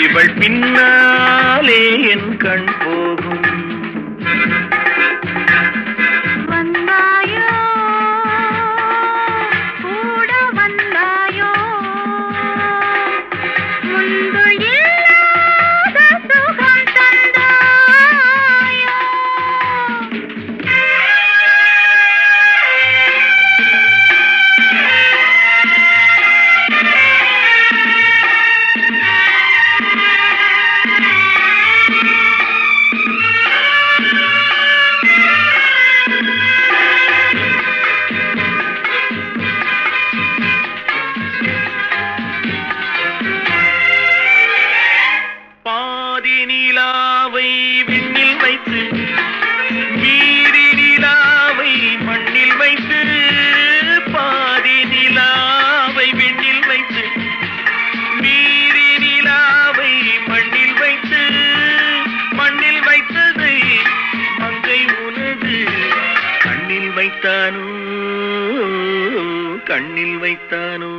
இவள் பின்னாலே என் கண் போகும். வந்தாயோ கூட வந்தாயோ முன்பு இல்லாத சுகம் தந்தாயோ. பாதி நிலாவை விண்ணில் வைத்து மீறி நிலாவை மண்ணில் வைத்து, பாதி நிலாவை விண்ணில் வைத்து மீறி நிலாவை மண்ணில் வைத்து, மண்ணில் வைத்ததை மங்கை உனது கண்ணில் வைத்தானோ, கண்ணில் வைத்தானோ.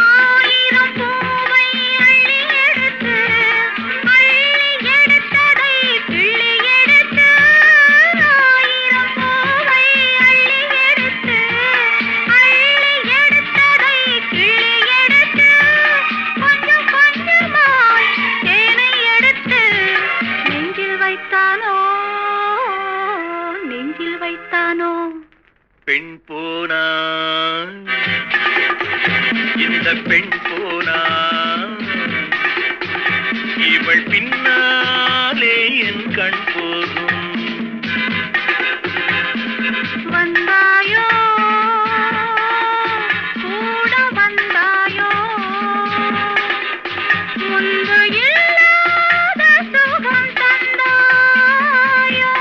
ஆயிரம் பூவை அள்ளி எடுத்து அள்ளி எடுத்ததை கிள்ளி எடுத்து, ஆயிரம் பூவை அள்ளி எடுத்து அள்ளி எடுத்ததை கிள்ளி எடுத்து, கொஞ்சம் கொஞ்சமாய் தேனை எடுத்து நெஞ்சில் வைத்தானோ, நெஞ்சில் வைத்தானோ. பெண் போனா இந்த பெண் போனா இவள் பின்னாலே என் கண் போகும். வந்தாயோ கூட வந்தாயோ முன்பு இல்லாத சுகம் தந்தாயோ.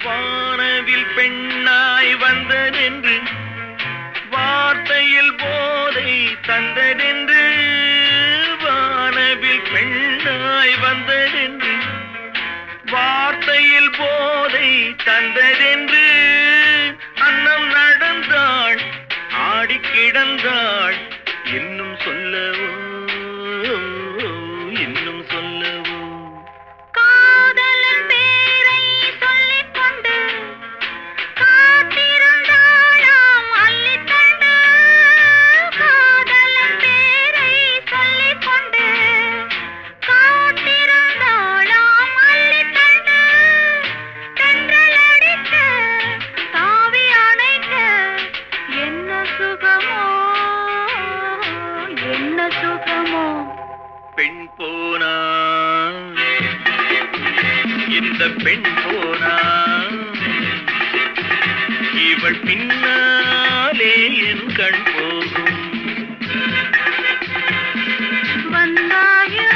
வானவில் பெண்ணாய் வந்ததென்று வார்த்தையில் போதை தந்ததென்று, வானவில் பெண்ணாய் வந்ததென்று வார்த்தையில் போதை தந்ததென்று, அன்னம் நடந்தாள் ஆடி கிடந்தாள், இன்னும் சொல்லவோ, இன்னும் சொல்லவோ. காதலன் பேரை சொல்லிக் கொண்டு காத்திருந்தாளாம் அள்ளித்தண்டு, காதலன் பேரை சொல்லிக் கொண்டு காத்திருந்தாளாம் அள்ளித்தண்டு, தென்றல் அடிக்க தாவி அணைக்க என்ன சுகமோ, என்ன சுகமோ. பெண் போனா இந்த பெண் போனா இவள் பின்னாலே என் கண் போகும். வந்தாயோ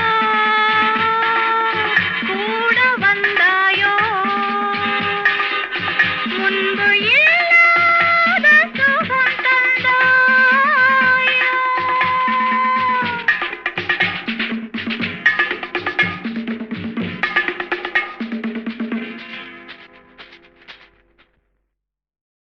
கூட வந்தாயோ முன்பு